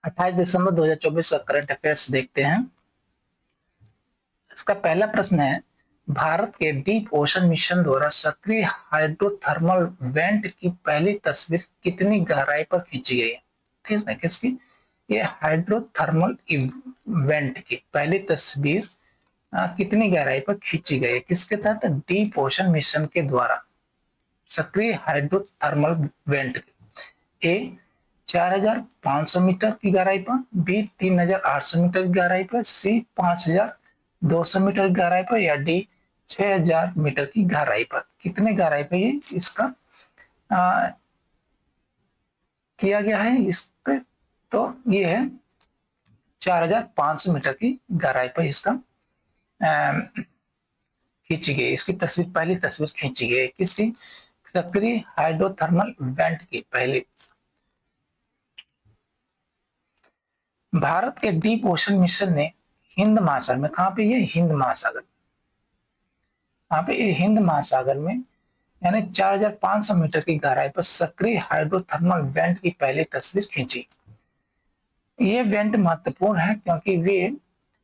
28 दिसंबर 2024 का current affairs देखते हैं। इसका पहला प्रश्न है, भारत के डीप ओशन मिशन द्वारा सक्रिय हाइड्रोथर्मल वेंट की पहली तस्वीर कितनी गहराई पर खींची गई है? ठीक है, किसकी? ये हाइड्रोथर्मल वेंट की पहली तस्वीर कितनी गहराई पर खींची गई है? किसके तहत? डीप ओशन मिशन के द्वारा सक्रिय हाइड्रोथर्मल वेंट। ए 4,500 मीटर की गहराई पर, बी 3,800 मीटर की गहराई पर, सी 5,200 मीटर की गहराई पर, या डी 6,000 मीटर की गहराई पर। कितने गहराई पर ये इसका किया गया है इसके? तो ये है 4,500 मीटर की गहराई पर इसका खींची गई, इसकी तस्वीर, पहली तस्वीर खींची गई। किसकी? सक्रिय हाइड्रोथर्मल वेंट की पहली। भारत के डीप ओशन मिशन ने हिंद महासागर में, कहां पे? ये हिंद महासागर, यहाँ पे ये हिंद महासागर में यानी 4,500 मीटर की गहराई पर सक्रिय हाइड्रोथर्मल वेंट की पहली तस्वीर खींची। ये वेंट महत्वपूर्ण है क्योंकि वे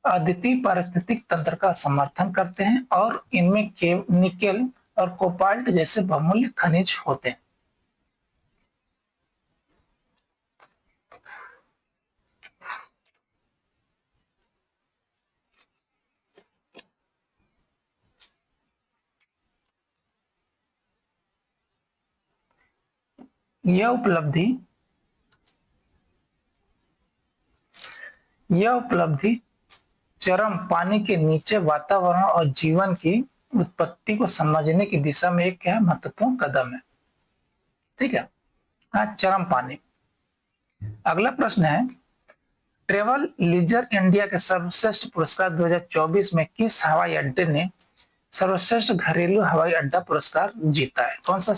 अद्वितीय पारिस्थितिक तंत्र का समर्थन करते हैं और इनमें निकेल और कोबाल्ट जैसे बहुमूल्य खनिज होते हैं। यह उपलब्धि चरम पानी के नीचे वातावरण और जीवन की उत्पत्ति को समझने की दिशा में एक क्या महत्वपूर्ण कदम है। ठीक है, हाँ, चरम पानी। अगला प्रश्न है, ट्रेवल लीजर इंडिया के सर्वश्रेष्ठ पुरस्कार 2024 में किस हवाई अड्डे ने सर्वश्रेष्ठ घरेलू हवाई अड्डा पुरस्कार जीता है? कौन सा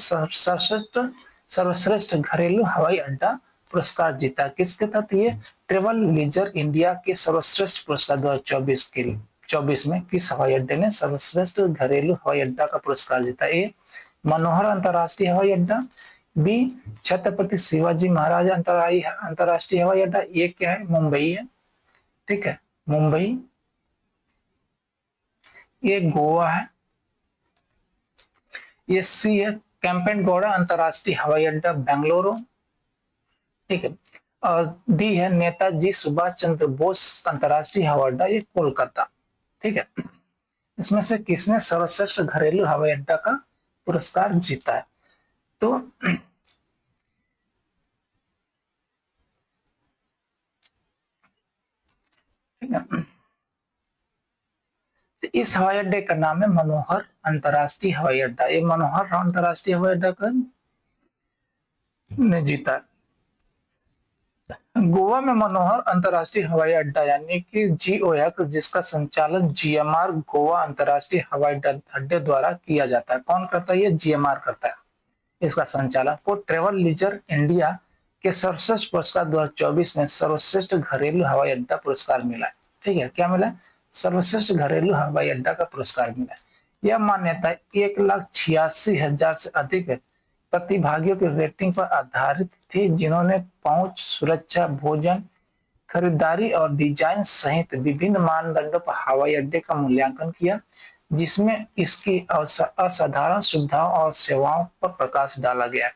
सर्वश्रेष्ठ घरेलू हवाई अड्डा पुरस्कार जीता? किसके तहत? ये ट्रेवल लीजर इंडिया के सर्वश्रेष्ठ पुरस्कार 2024 में किस हवाई अड्डे ने सर्वश्रेष्ठ घरेलू हवाई अड्डा का पुरस्कार जीता? ए मनोहर अंतर्राष्ट्रीय हवाई अड्डा, बी छत्रपति शिवाजी महाराज अंतर्राष्ट्रीय हवाई अड्डा, ये क्या है? मुंबई है। ठीक है, मुंबई। ये गोवा है। ये सी है कैंपेगौड़ा अंतर्राष्ट्रीय हवाई अड्डा बेंगलुरु। ठीक है, और डी है नेताजी सुभाष चंद्र बोस अंतर्राष्ट्रीय हवाई अड्डा, ये कोलकाता। ठीक है, इसमें से किसने सर्वश्रेष्ठ घरेलू हवाई अड्डा का पुरस्कार जीता है? तो ठीक है, इस हवाई अड्डे का नाम है मनोहर अंतर्राष्ट्रीय हवाई अड्डा। ये मनोहर अंतर्राष्ट्रीय हवाई अड्डा का ने जीता। गोवा में मनोहर अंतर्राष्ट्रीय हवाई अड्डा यानी कि GOX, जिसका संचालन GMR गोवा अंतर्राष्ट्रीय हवाई अड्डे द्वारा किया जाता है। कौन करता है? ये GMR करता है इसका संचालन। को ट्रेवल लीजर इंडिया के सर्वश्रेष्ठ पुरस्कार 2024 में सर्वश्रेष्ठ घरेलू हवाई अड्डा पुरस्कार मिला है। ठीक है, क्या मिला? सर्वश्रेष्ठ घरेलू हवाई अड्डा का पुरस्कार मिला है। यह मान्यता 1,86,000 से अधिक प्रतिभागियों की रेटिंग पर आधारित थी, जिन्होंने पहुंच, सुरक्षा, भोजन, खरीदारी और डिजाइन सहित विभिन्न मानदंडों पर हवाई अड्डे का मूल्यांकन किया, जिसमें इसकी असाधारण सुविधाओं और सेवाओं पर प्रकाश डाला गया।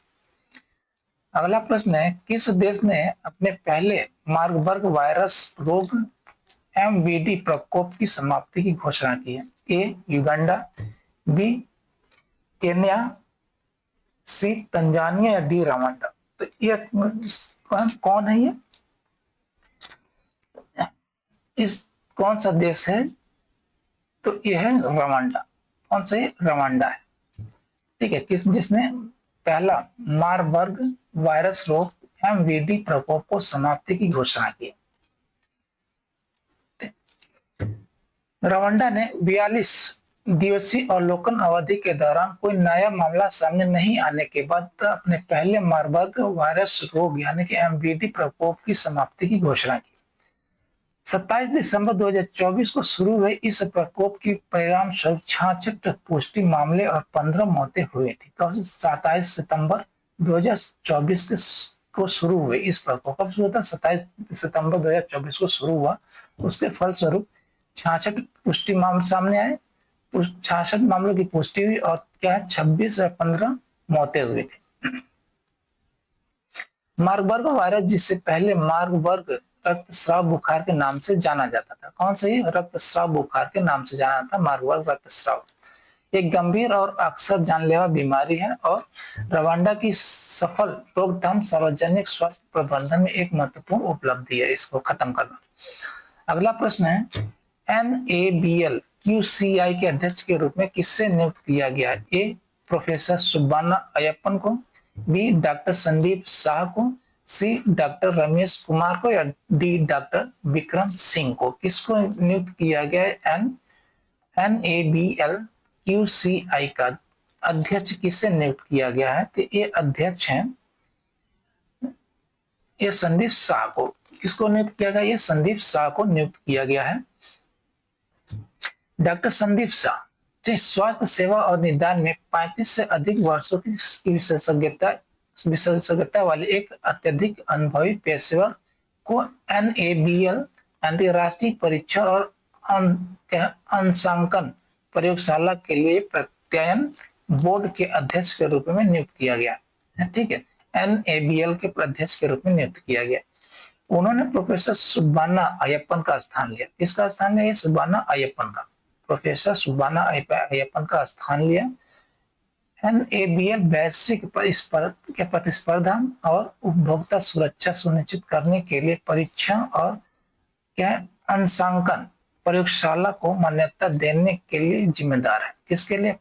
अगला प्रश्न है, किस देश ने अपने पहले मार्बर्ग वायरस रोग MVD प्रकोप की समाप्ति की घोषणा की है? ए युगांडा, बी केन्या, सी तंजानिया, या डी रवांडा। तो ये कौन है? ये इस कौन सा देश है? तो ये है रवांडा। कौन सा? ये रवांडा है। ठीक है, जिसने पहला मार्बर्ग वायरस रोग MVD प्रकोप को समाप्ति की घोषणा की। रवांडा ने 42 दिवसीय अवलोकन अवधि के दौरान कोई नया मामला सामने नहीं आने के बाद अपने पहले मार्बर्ग वायरस रोग यानी कि MVD प्रकोप की समाप्ति की घोषणा की। 27 दिसंबर 2024 को शुरू हुए इस प्रकोप की परिणाम स्वरूप 66 पुष्टि मामले और 15 मौतें हुई थी। तो 27 सितंबर 2024 को शुरू हुए। इस पर कब शुरू था? 27 सितंबर 2024 को शुरू हुआ। उसके फलस्वरूप 66 पुष्टि मामले सामने आए, 66 मामलों की पुष्टि हुई और क्या 26 या 15 मौतें हुई थी। मार्बर्ग वायरस, जिससे पहले मार्बर्ग रक्तस्राव बुखार के नाम से जाना जाता था। कौन सा ये? रक्तस्राव बुखार के नाम से जाना था, मार्बर्ग रक्तस्राव। एक गंभीर और अक्सर जानलेवा बीमारी है और रवांडा की सफल रोकथाम सार्वजनिक स्वास्थ्य प्रबंधन में एक महत्वपूर्ण उपलब्धि है इसको खत्म करना। अगला प्रश्न है, NABL QCI के अध्यक्ष के रूप में किससे नियुक्त किया गया? ए प्रोफेसर सुब्बाना अयप्पन को, बी डॉक्टर संदीप शाह को, सी डॉक्टर रमेश कुमार को या डी डॉक्टर विक्रम सिंह को? किसको नियुक्त किया गया है? NABL QCI का अध्यक्ष किससे नियुक्त किया गया है? तो ये अध्यक्ष हैं, ये संदीप शाह को। किसको नियुक्त किया गया? ये संदीप शाह को नियुक्त किया गया है। डॉक्टर संदीप शाह स्वास्थ्य सेवा और निदान में 35 से अधिक वर्षों की विशेषज्ञता वाले एक अत्यधिक अनुभवी पेशेवर को NABL अंतर्राष्ट्रीय परीक्षण और अंशांकन प्रयोगशाला के लिए प्रत्यायन बोर्ड के अध्यक्ष के रूप में नियुक्त किया गया है। ठीक है, NABL के अध्यक्ष के रूप में नियुक्त किया गया। उन्होंने प्रोफेसर सुब्बाना अयप्पन का स्थान लिया। किसका स्थान लिया? सुब्बाना अयप्पन का। प्रोफेसर सुब्बाना अयप्पन का स्थान लिया। NABL वैश्विक प्रतिस्पर्धा और उपभोक्ता सुरक्षा सुनिश्चित करने के लिए परीक्षण और क्या अंशांकन प्रयोगशाला को मान्यता देने के लिए जिम्मेदार है। किसके लिए?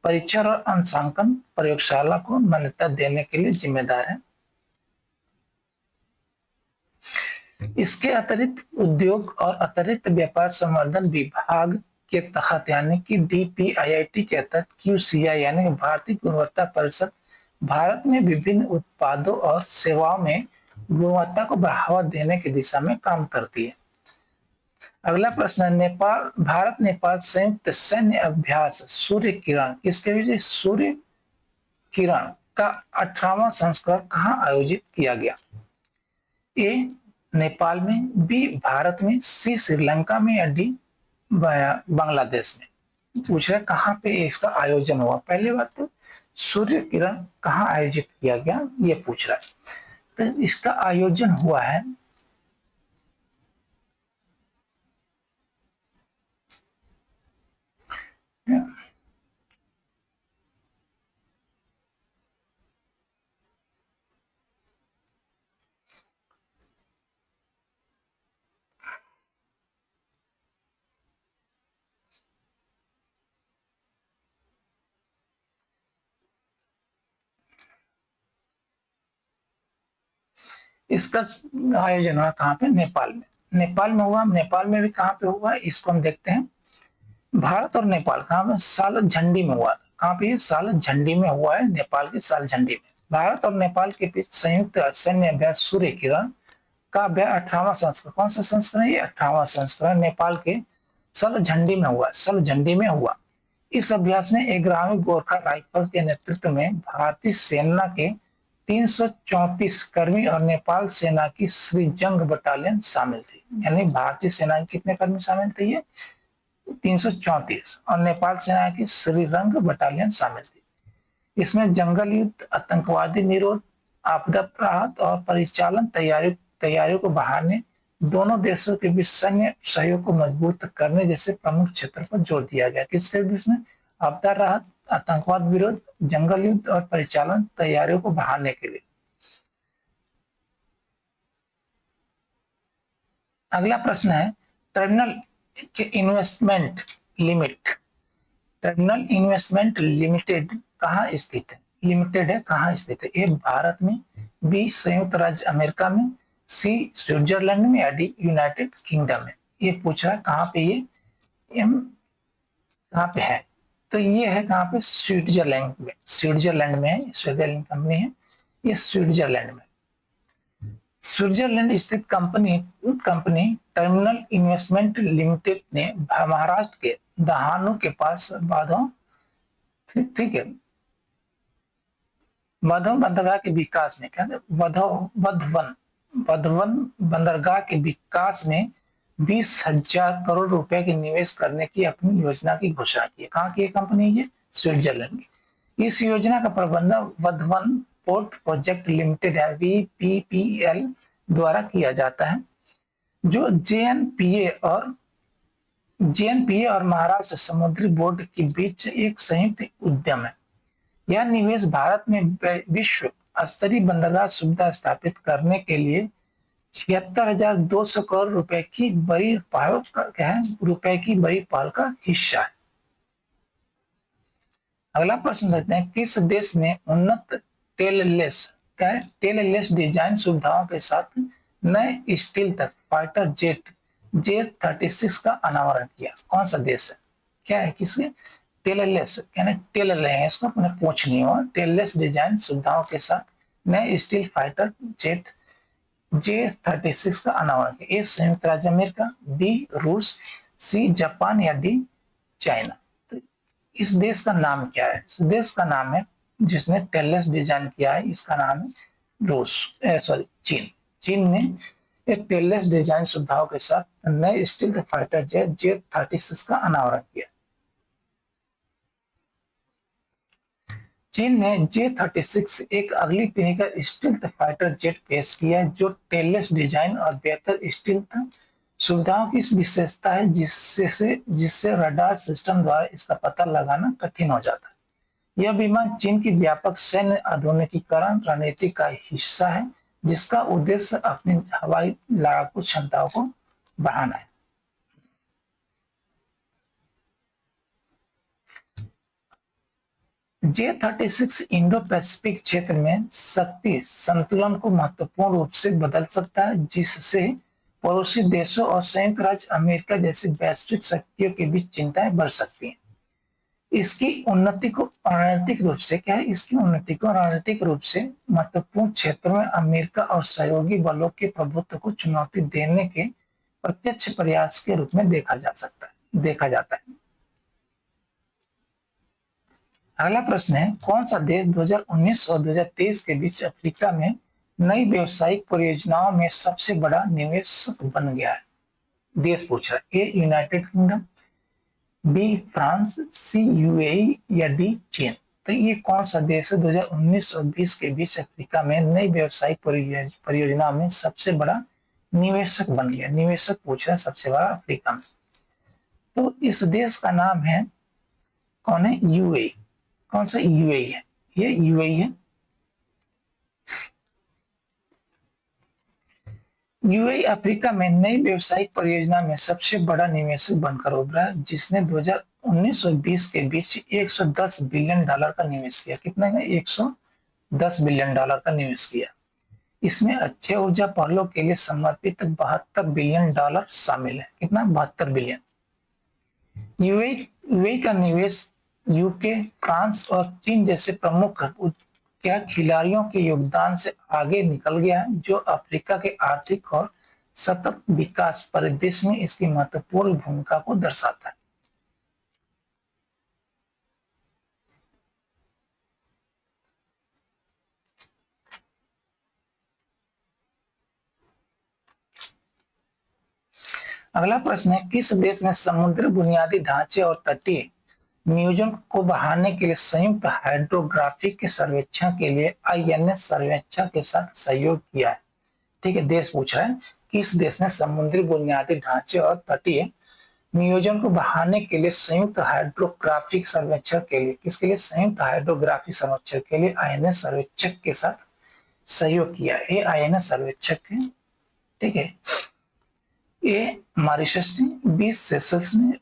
परीक्षण और अंशांकन प्रयोगशाला को मान्यता देने के लिए जिम्मेदार है। इसके अतिरिक्त उद्योग और अतिरिक्त व्यापार संवर्धन विभाग के तहत यानी कि DPIIT के तहत QCI यानी कि भारतीय गुणवत्ता परिषद भारत में विभिन्न उत्पादों और सेवाओं में गुणवत्ता को बढ़ावा देने की दिशा में काम करती है। अगला प्रश्न है, भारत नेपाल संयुक्त सैन्य अभ्यास सूर्य किरण किसके बीच? सूर्य किरण का 18वां संस्करण कहाँ आयोजित किया गया? ए नेपाल में, बी भारत में, सी श्रीलंका में या डी बांग्लादेश में? पूछ रहे कहाँ पे इसका आयोजन हुआ। पहली बात तो सूर्य किरण कहाँ आयोजित किया गया ये पूछ रहा है। तो इसका आयोजन हुआ है इसका आयोजन हुआ कहाँ पे? नेपाल में। नेपाल में हुआ। नेपाल में भी कहाँ पे हुआ इसको हम देखते हैं। भारत और नेपाल कहाँ पे? साल झंडी में हुआ। कहाँ पे? साल झंडी में हुआ है, नेपाल की साल झंडी में। भारत और नेपाल के बीच संयुक्त सैन्य अभ्यास सूर्य किरण का अभ्यास 18वां संस्करण। कौन सा संस्करण? ये 18वां संस्करण नेपाल के सल झंडी में हुआ। सल झंडी में हुआ। इस अभ्यास में 11वीं गोरखा राइफल के नेतृत्व में भारतीय सेना के 334 कर्मी और नेपाल सेना की श्रीजंग बटालियन शामिल थी। यानी भारतीय सेना के कितने कर्मी शामिल थे? ये 334 और नेपाल सेना की श्रीरंग बटालियन शामिल थी। इसमें जंगल युद्ध, आतंकवादी निरोध, आपदा राहत और परिचालन तैयारियों को बढ़ाने, दोनों देशों के बीच सैन्य सहयोग को मजबूत करने जैसे प्रमुख क्षेत्र पर जोर दिया गया। किसके बीच में? आपदा राहत, आतंकवाद विरोध, जंगल युद्ध और परिचालन तैयारियों को बढ़ाने के लिए। अगला प्रश्न है, terminal investment limit, terminal investment limited कहाँ स्थित है? लिमिटेड है कहाँ स्थित है? ए भारत में, बी संयुक्त राज्य अमेरिका में, सी स्विट्जरलैंड में या डी यूनाइटेड किंगडम में? ये पूछ रहा है कहाँ पे ये कहाँ पे है? तो ये है कहाँ पे? स्विट्जरलैंड में। स्विट्जरलैंड में है, स्विट्जरलैंड कंपनी है, ये स्विट्जरलैंड में। स्विट्जरलैंड स्थित कंपनी टर्मिनल इन्वेस्टमेंट लिमिटेड ने महाराष्ट्र के दहानू के पास बाधा, ठीक है, वधवन बंदरगाह के विकास में क्या वधवन बंदरगाह के विकास में 20,000 करोड़ रुपए के निवेश करने की अपनी योजना की घोषणा की है। कहाँ की कंपनी ये? स्विट्जरलैंड की। इस योजना का प्रबंधन वधवन पोर्ट प्रोजेक्ट लिमिटेड है, VPPL द्वारा किया जाता है, जो JNPA और महाराष्ट्र समुद्री बोर्ड के बीच एक संयुक्त उद्यम है। यह निवेश भारत में विश्व स्तरीय बंदरगाह सुविधा स्थापित करने के लिए 76,200 करोड़ रुपए की बड़ी पहल का हिस्सा है। अगला प्रश्न देखते हैं, किस देश ने उन्नत टेललेस डिजाइन सुविधाओं के साथ नए स्टील तक फाइटर जेट J-36 का अनावरण किया? कौन सा देश है? क्या है? किसके? टेललेस, यानी टेल रहे इसको, अपने पूछ नहीं हुआ। टेललेस डिजाइन सुविधाओं के साथ नए स्टील फाइटर जेट J-36 का अनावरण किया। ए संयुक्त राज्य अमेरिका, बी रूस, सी जापान या डी चाइना। तो इस देश का नाम क्या है? इस देश का नाम है, जिसने टेललेस डिजाइन किया है, इसका नाम है चीन। चीन ने एक टेललेस डिजाइन सुविधाओं के साथ नए स्टील फाइटर जेट J-36 का अनावरण किया। चीन ने J-36 एक अगली पीढ़ी का स्टील्थ फाइटर जेट पेश किया है, जो टेललेस डिजाइन और बेहतर स्टील्थ सुविधाओं की इस विशेषता है, जिससे रडार सिस्टम द्वारा इसका पता लगाना कठिन हो जाता है। यह विमान चीन की व्यापक सैन्य आधुनिकीकरण रणनीति का हिस्सा है, जिसका उद्देश्य अपनी हवाई लड़ाकू क्षमताओं को बढ़ाना है। J-36 इंडो पैसिफिक क्षेत्र में शक्ति संतुलन को महत्वपूर्ण रूप से बदल सकता है, जिससे पड़ोसी देशों और संयुक्त राज्य अमेरिका जैसी वैश्विक शक्तियों के बीच चिंताएं बढ़ सकती हैं। इसकी उन्नति को रणनीतिक रूप से महत्वपूर्ण क्षेत्रों में अमेरिका और सहयोगी बलों के प्रभुत्व को चुनौती देने के प्रत्यक्ष प्रयास के रूप में देखा जाता है। अगला प्रश्न है, कौन सा देश 2019 और 2023 के बीच अफ्रीका में नई व्यावसायिक परियोजनाओं में सबसे बड़ा निवेशक बन गया है? देश पूछ रहा है। ए यूनाइटेड किंगडम, बी फ्रांस, सी UAE या डी चीन। तो ये कौन सा देश है 2019 और 20 के बीच अफ्रीका में नई व्यावसायिक परियोजनाओं में सबसे बड़ा निवेशक बन गया? निवेशक पूछ रहा है सबसे बड़ा अफ्रीका में। तो इस देश का नाम है, कौन है? UAE। कौन सा? UAE है। ये UAE है। UAE अफ्रीका में नई व्यावसायिक परियोजना में सबसे बड़ा निवेशक बनकर उभरा, जिसने 2019 और 20 के बीच $110 बिलियन का निवेश किया। कितना का? $110 बिलियन का निवेश किया। इसमें अक्षय ऊर्जा पहलों के लिए समर्पित $72 बिलियन शामिल है। कितना? 72 बिलियन। UAE का निवेश यूके, फ्रांस और चीन जैसे प्रमुख खिलाड़ियों के योगदान से आगे निकल गया है, जो अफ्रीका के आर्थिक और सतत विकास परिदृश्य में इसकी महत्वपूर्ण भूमिका को दर्शाता है। अगला प्रश्न है, किस देश ने समुद्री बुनियादी ढांचे और तटीय नियोजन को बढ़ाने के लिए संयुक्त हाइड्रोग्राफिक सर्वेक्षण के लिए INS सर्वेक्षण के साथ सहयोग किया है? ठीक है, देश पूछ रहा है, किस देश ने समुद्री बुनियादी ढांचे और तटीय नियोजन को बढ़ाने के लिए संयुक्त हाइड्रोग्राफिक सर्वेक्षण के लिए, किसके लिए? संयुक्त हाइड्रोग्राफिक सर्वेक्षण के लिए INS सर्वेक्षक के साथ सहयोग किया है। ये INS सर्वेक्षक है। ठीक है, ए मॉरिशस ने, बी सेशल्स ने,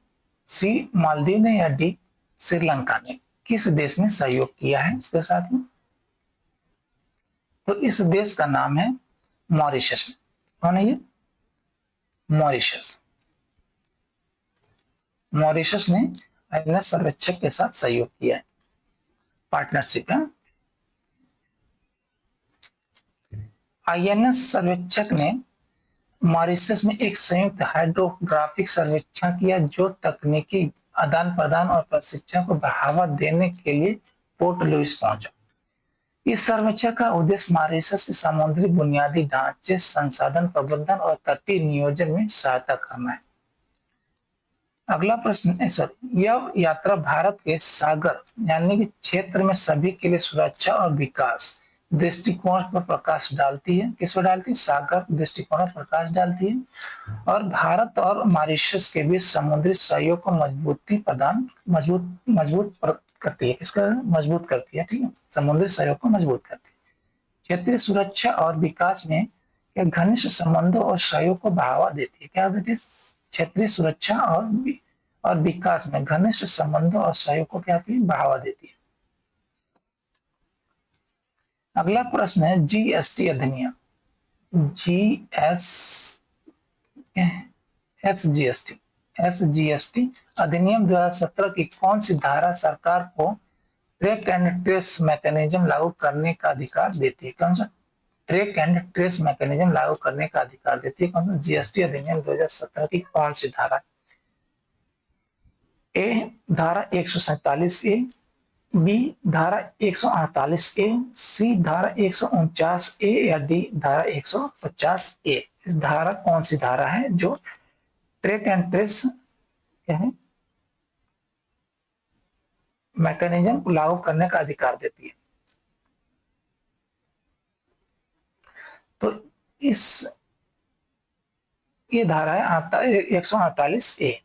सी मालदीव ने या डी श्रीलंका ने। किस देश ने सहयोग किया है इसके साथ में? तो इस देश का नाम है मॉरिशस। कौन है ये? मॉरिशस। मॉरिशस ने INS सर्वेक्षक के साथ सहयोग किया है, पार्टनरशिप है। INS सर्वेक्षक ने मॉरिशस में एक संयुक्त हाइड्रोग्राफिक सर्वेक्षण किया, जो तकनीकी आदान प्रदान और प्रशिक्षण को बढ़ावा देने के लिए पोर्ट लुइस पहुंचा। इस सर्वेक्षण का उद्देश्य मॉरिशस के समुद्री बुनियादी ढांचे, संसाधन प्रबंधन और तटीय नियोजन में सहायता करना है। अगला प्रश्न सॉरी, यह यात्रा भारत के सागर यानी कि क्षेत्र में सभी के लिए सुरक्षा और विकास दृष्टिकोण पर प्रकाश डालती है। किस पर डालती है? सागर दृष्टिकोण पर प्रकाश डालती है और भारत और मॉरिशस के बीच समुद्री सहयोग को मजबूत करती है। इसका मजबूत करती है, ठीक है, समुद्री सहयोग को मजबूत करती है। क्षेत्रीय सुरक्षा और विकास में क्या घनिष्ठ संबंधों और सहयोग को बढ़ावा देती है। क्या देती है? क्षेत्रीय सुरक्षा और विकास में घनिष्ठ संबंधों और सहयोग को क्या बढ़ावा देती है। अगला प्रश्न है जीएसटी अधिनियम, एसजीएसटी अधिनियम 2017 की कौन सी धारा सरकार को ट्रैक एंड ट्रेस मैकेनिज्म लागू करने का अधिकार देती है? कौन सा ट्रैक एंड ट्रेस मैकेनिज्म लागू करने का अधिकार देती है? कौन सा? जीएसटी अधिनियम 2017 की कौन सी धारा? ए धारा 147 ए, बी धारा 148 ए, सी धारा 149 ए या डी धारा 150 ए। इस धारा कौन सी धारा है जो ट्रैक एंड ट्रेस क्या है मैकेनिज्म को लागू करने का अधिकार देती है? तो ये धारा है 148 ए।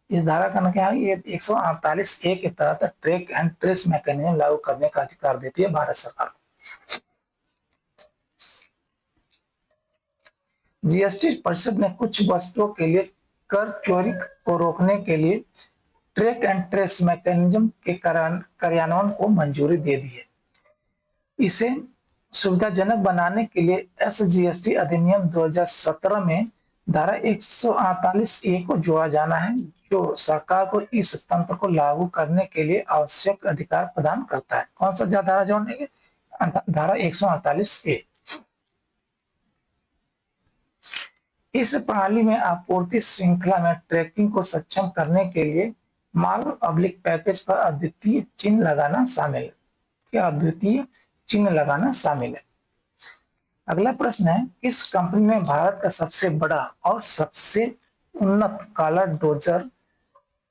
इस धारा का क्या है? ये 148 ए के तहत ट्रैक एंड ट्रेस मैकेनिज्म लागू करने का अधिकार देती है भारत सरकार को। जीएसटी परिषद ने कुछ वस्तुओं के लिए कर चोरी को रोकने के लिए ट्रैक एंड ट्रेस मैकेनिज्म के कार्यान्वयन को मंजूरी दे दी है। इसे सुविधाजनक बनाने के लिए एसजीएसटी अधिनियम 2017 में धारा 148 ए को जोड़ा जाना है, जो सरकार को इस तंत्र को लागू करने के लिए आवश्यक अधिकार प्रदान करता है। कौन सा धारा जोड़ने के? धारा 148 ए। इस प्रणाली में आपूर्ति श्रृंखला में ट्रैकिंग को सक्षम करने के लिए माल पब्लिक पैकेज पर अद्वितीय चिन्ह लगाना शामिल है। क्या अद्वितीय चिन्ह लगाना शामिल है? अगला प्रश्न है, किस कंपनी ने भारत का सबसे बड़ा और सबसे उन्नत कॉलर डोजर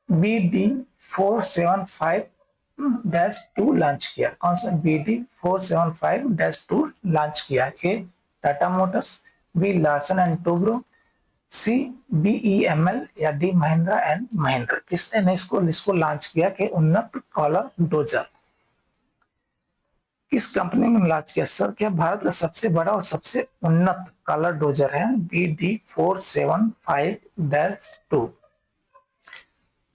BD475-2 लॉन्च किया? कौन सा? BD475-2 लॉन्च किया? A Tata Motors, B Larsen and Toubro, C BEML या डी महिंद्रा एंड महिंद्रा। किसने इसको लॉन्च किया कि उन्नत कॉलर डोजर? किस कंपनी ने लॉन्च किया? सर, क्या भारत का सबसे बड़ा और सबसे उन्नत कॉलर डोजर है BD475-2।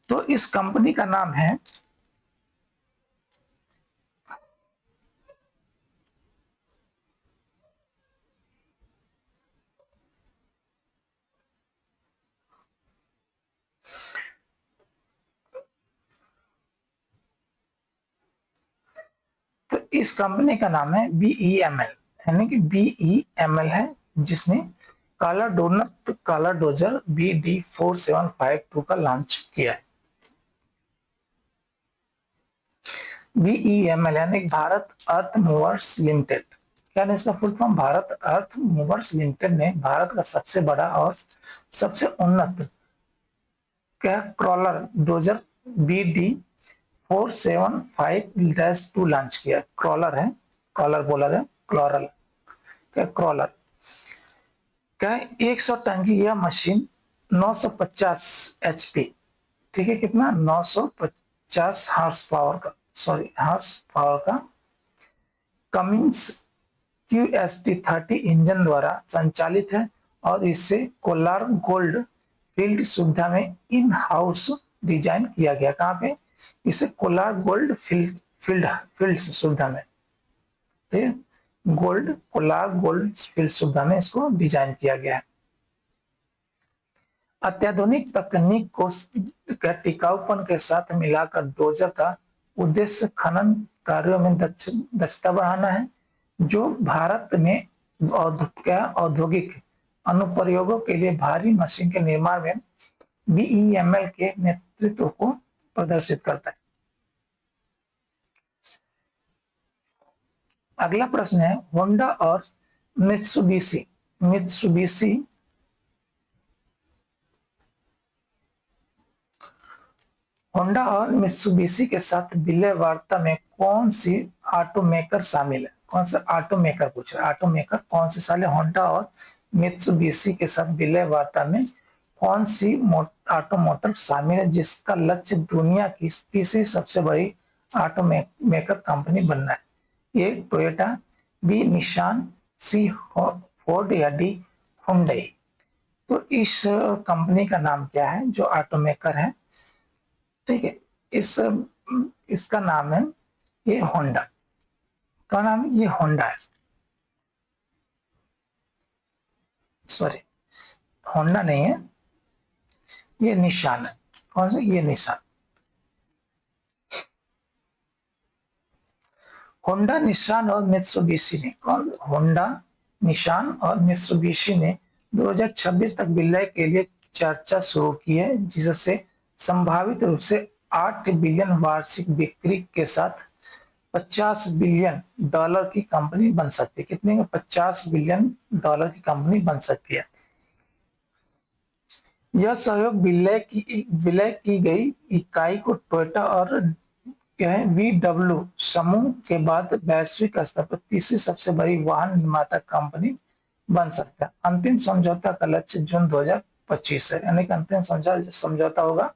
तो इस कंपनी का नाम है इस कंपनी का नाम है BEML, यानी कि BEML है जिसने कॉलर डोजर BD475-2 का लॉन्च किया है। BEML यानी भारत अर्थ मूवर्स लिमिटेड, क्या है इसका फुल फॉर्म? भारत अर्थ मूवर्स लिमिटेड ने भारत का सबसे बड़ा और सबसे उन्नत क्या क्रॉलर डोजर BD475-2 लॉन्च किया। क्रॉलर है, कॉलर बोला है, क्रॉलर क्या? क्रॉलर क्या? 100 टन की यह मशीन 950 HP, ठीक है, कितना? 950 हॉर्स पावर का कमिंस QST30 इंजन द्वारा संचालित है और इसे कोलार गोल्ड फील्ड सुविधा में इन हाउस डिजाइन किया गया। कहाँ पे? इसे कोलार गोल्ड फील्ड सुविधा में, कोलार गोल्ड फील्ड सुविधा में इसको डिजाइन किया गया है। अत्याधुनिक तकनीक को टिकाऊपन के साथ मिलाकर डोजर का उद्देश्य खनन कार्यों में दक्षता बढ़ाना है, जो भारत में औद्योगिक अनुप्रयोगों के लिए भारी मशीन के निर्माण में BEML के नेतृत्व को प्रदर्शित करता है। अगला प्रश्न है होंडा और मित्सुबिशी मित्सुबिशी होंडा और मित्सुबिशी के साथ विलय वार्ता में कौन सी ऑटोमेकर शामिल है? कौन सा ऑटोमेकर पूछ रहा है, ऑटोमेकर कौन से साले होंडा और मित्सुबिशी के साथ विलय वार्ता में कौन सी ऑटोमोटर शामिल है जिसका लक्ष्य दुनिया की तीसरी सबसे बड़ी ऑटोमेकर कंपनी बनना है? ए टोयोटा, बी निशान, सी फोर्ड या डी हुंडई। तो इस कंपनी का नाम क्या है जो ऑटोमेकर है? ठीक है, इसका नाम है ये होंडा का नाम ये होंडा है, सॉरी होंडा नहीं है, ये निशान है। कौन सा? ये निशान। होंडा, निशान और मित्सुबिशी ने होंडा, निशान और मित्सुबिशी ने 2026 तक विलय के लिए चर्चा शुरू की है जिससे संभावित रूप से 8 बिलियन वार्षिक बिक्री के साथ $50 बिलियन की कंपनी बन सकती है। कितने का? $50 बिलियन की कंपनी बन सकती है। यह सहयोग विलय की गई इकाई को टोयोटा और क्या है VW समूह के बाद वैश्विक स्तर पर तीसरी सबसे बड़ी वाहन निर्माता कंपनी बन सकता है। अंतिम समझौता का लक्ष्य जून 2025 है, यानी कि अंतिम समझौता होगा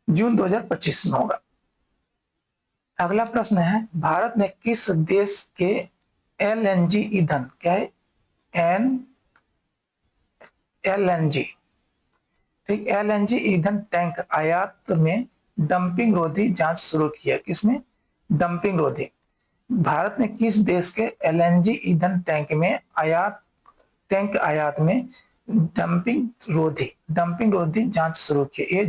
जून 2025 में होगा। अगला प्रश्न है भारत ने किस देश के LNG ईंधन, क्या है LNG, ठीक, LNG ईंधन टैंक आयात में डंपिंग रोधी जांच शुरू किया? किसमें? डंपिंग रोधी। भारत ने किस देश के LNG ईंधन टैंक आयात में डंपिंग रोधी जांच शुरू की? ए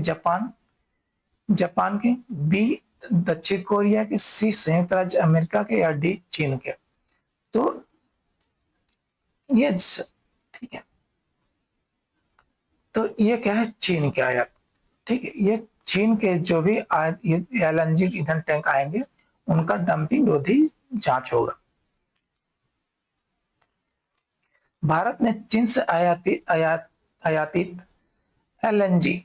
जापान के, बी दक्षिण कोरिया के, सी संयुक्त राज्य अमेरिका के, या डी चीन के। तो ये ठीक है, तो ये क्या है? चीन के आयात। ठीक है, ये चीन के जो भी LNG ईंधन टैंक आएंगे उनका डंपिंग रोधी जांच होगा। भारत ने चीन से आयातित LNG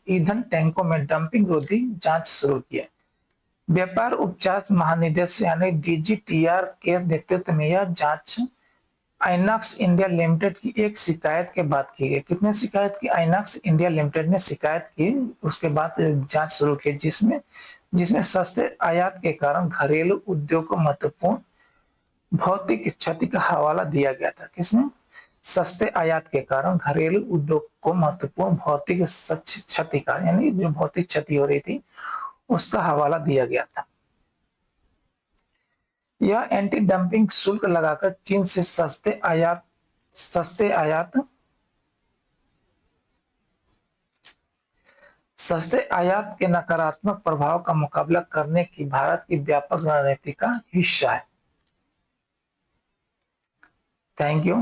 ईंधन टैंकों में डंपिंग रोधी जांच शुरू की है। व्यापार उपचार महानिदेशालय यानी DGTR के नेतृत्व में यह जांच आइनॉक्स इंडिया लिमिटेड की एक शिकायत के बाद की गई। कितने शिकायत की? आइनॉक्स इंडिया लिमिटेड ने शिकायत की, उसके बाद जांच शुरू की, जिसमें सस्ते आयात के कारण घरेलू उद्योग को महत्वपूर्ण भौतिक क्षति का हवाला दिया गया था। किसमें? सस्ते आयात के कारण घरेलू उद्योग को महत्वपूर्ण भौतिक क्षति का, यानी जो भौतिक क्षति हो रही थी उसका हवाला दिया गया था। यह एंटी डंपिंग शुल्क लगाकर चीन से सस्ते आयात के नकारात्मक प्रभाव का मुकाबला करने की भारत की व्यापक रणनीति का हिस्सा है। Thank you.